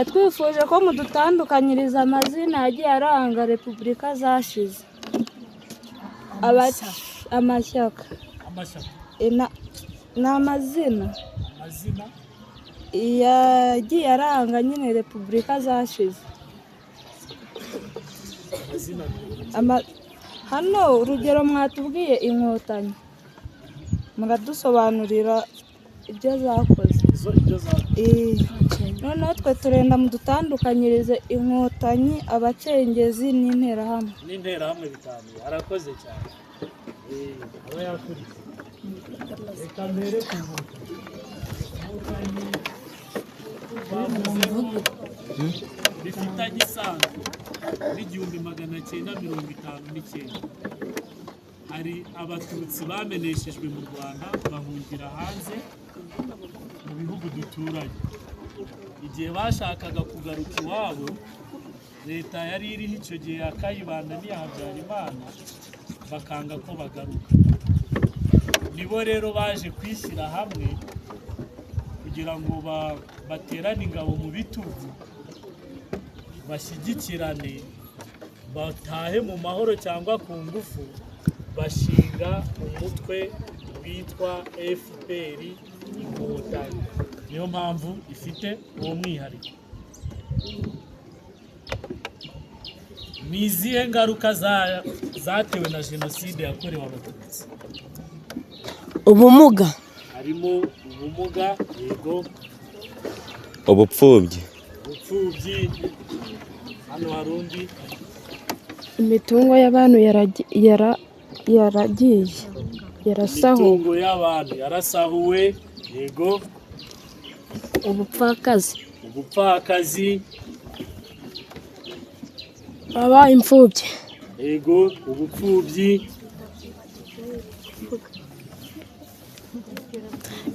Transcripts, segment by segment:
twifuje ko mudutandukanyiriza amazina yagiye aranga repubulika zashize amashyaka ni amazina yagiye aranga nyine repubulika zashize. Hano urugero mwatubwiye Inkotanyi, muradusobanurira ibyo zakoze. Noneho twe turenda mudutandukanyirize Inkotanyi, abacengezi n'interahamwe. N'interahamwe bitanu. Arakoze cyane. Aba yakuriye. Reka mbere ku Inkotanyi bifitanye isano n'1959. Hari abatutsi bameneshejwe mu Rwanda bahungira hanze mu bihugu duturanye. Igihe bashakaga kugaruka iwabo, leta yari iriho icyo gihe ya Kayibanda n'iya Habyarimana bakanga ko bagaruka. Nibo rero baje kwishyira hamwe kugira ngo baterane ingabo mu bitugu, bashyigikirane, batahe mu mahoro cyangwa ku ngufu, bashinga umutwe witwa FPR Inkotanyi. Niyo mpamvu ifite uwo mwihariko. Ni izihe ngaruka zatewe na jenoside yakorewe Abatutsi? Ubumuga. Harimo ubumuga, yego. Ubupfubyi. Hano hari undi. Imitungo y'abantu yaragiye yarasahuwe. Imitungo y'abantu yarasahuwe, yego. Ubupfakazi. Babaye imfubyi. Yego, ubupfubyi.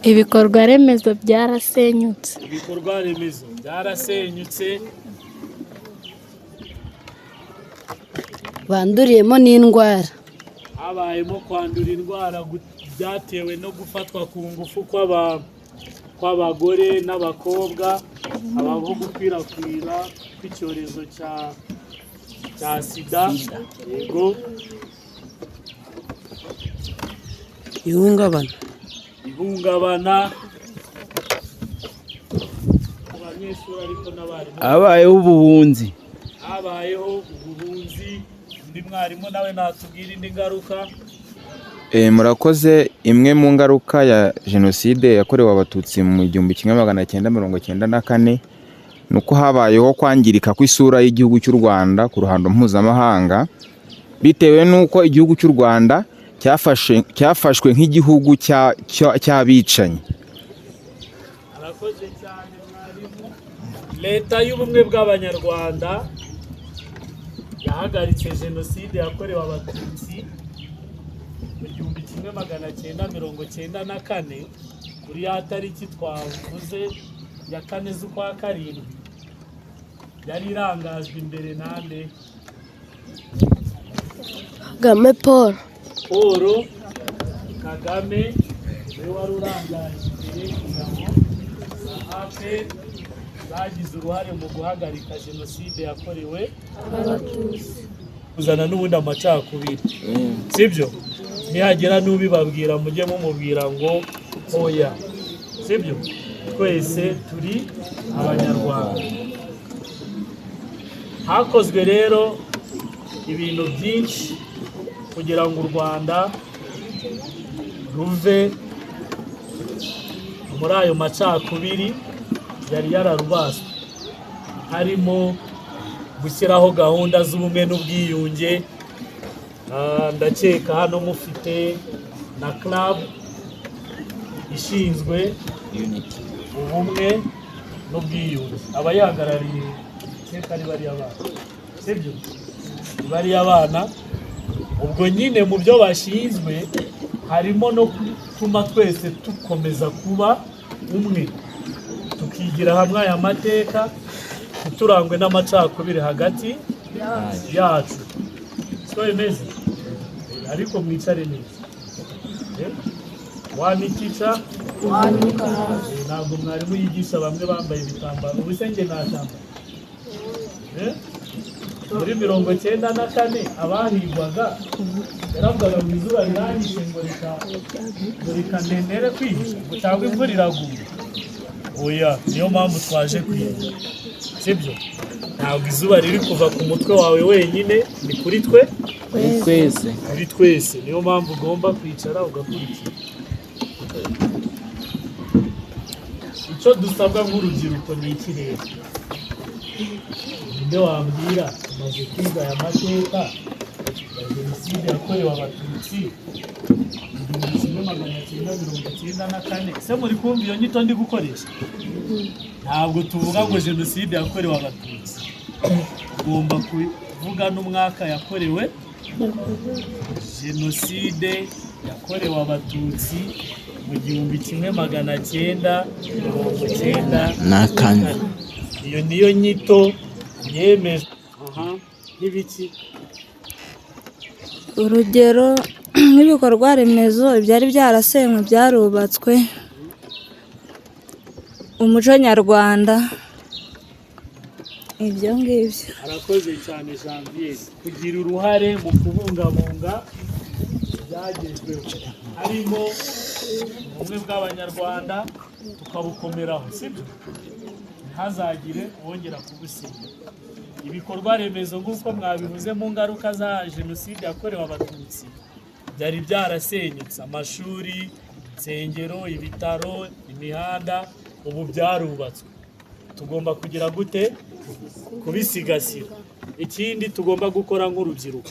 Ibikorwa remezo byarasenyutse. Banduriyemo n'indwara. Habayemo kwandura indwara byatewe no gufatwa ku ngufu kw'abagore n'abakobwa, habaho gukwirakwira kw'icyorezo cya sida, yego. Ihungabana. Abanyeshuri ariko n'abarimu. Habayeho ubuhunzi. Undi mwarimu nawe natubwira indi ngaruka. Murakoze. Imwe mu ngaruka ya jenoside yakorewe Abatutsi mu 1994 nuko habayeho kwangirika kw'isura y'igihugu cy'u Rwanda ku ruhando mpuzamahanga, bitewe nuko igihugu cy'u Rwanda cyafashwe nk'igihugu cy'abicanyi. Arakoze cyane mwarimu. Leta y'ubumwe bw'Abanyarwanda yahagaritse jenoside yakorewe Abatutsi mu 1994 kuri ya tariki twavuze ya 4 z'ukwa karindwi. Yari irangajwe imbere nande? Kagame Paul Kagame we wari urangaje imbere ingabo za APR zagize uruhare mu guhagarika jenoside yakorewe Abatutsi, kuzana n'ubundi amacakubiri. Sibyo? Nihagira n'ubibabwira mujye mumubwira ngo oya. Sibyo? Twese turi Abanyarwanda. Hakozwe rero ibintu byinshi kugira ngo u Rwanda ruve muri ayo macakubiri yari yararubaswe. Harimo gushyiraho gahunda z'ubumwe n'ubwiyunge. Ndakeka hano mufite na club ishinzwe ubumwe n'ubwiyunge. Abayihagarariye ari bariya bana. Sibyo? Bariya bana ubwo nyine mu byo bashinzwe harimo no gutuma twese tukomeza kuba umwe, tukigira hamwe aya mateka, turangwe n'amacakubiri hagati yacu. Siko bimeze? Ariko mwicare neza. wanikisha wanika hasi. ntabwo mwarimu yigisha bamwe bambaye ibitambaro ubu se njye ntashyamba muri 94 abahigwaga yaravugaga ngo izuba riranyishe ngo reka ndendere kwihisha ngo cyangwa imvura iraguye. Oya, niyo mpamvu twaje kwiga, sibyo? Ntabwo izuba riri kuva ku mutwe wawe wenyine, ni kuri twe twese. kuri twese. Niyo mpamvu ugomba kwicara ugakurikira. Icyo dusabwa nk'urubyiruko ni iki rero? Ninde wambwira umaze kwiga aya mateka ya jenoside yakorewe abatutsi 1994? Se muri kumva iyo nyito ndi gukoresha? Ntabwo tuvuga ngo jenoside yakorewe abatutsi, tugomba kuvuga n'umwaka yakorewe. Jenoside yakorewe abatutsi mu 1994. Iyo niyo nyito yemejwe. Nk'ibiki? Urugero nk'ibikorwa remezo byari byarasenywe byarubatswe, umuco nyarwanda, ibyo ngibyo. Arakoze cyane Janvier kugira uruhare mu kubungabunga ibyagezweho, harimo ubumwe bw'abanyarwanda tukabukomeraho, sibyo? Ntihazagire wongera kubusenya. Ibikorwa remezo nk'uko mwabivuze mu ngaruka za jenoside yakorewe abatutsi byari byarasenyutse, amashuri, insengero, ibitaro, imihanda, ubu byarubatswe. Tugomba kugira gute? Kubisigasira. Ikindi tugomba gukora nk'urubyiruko,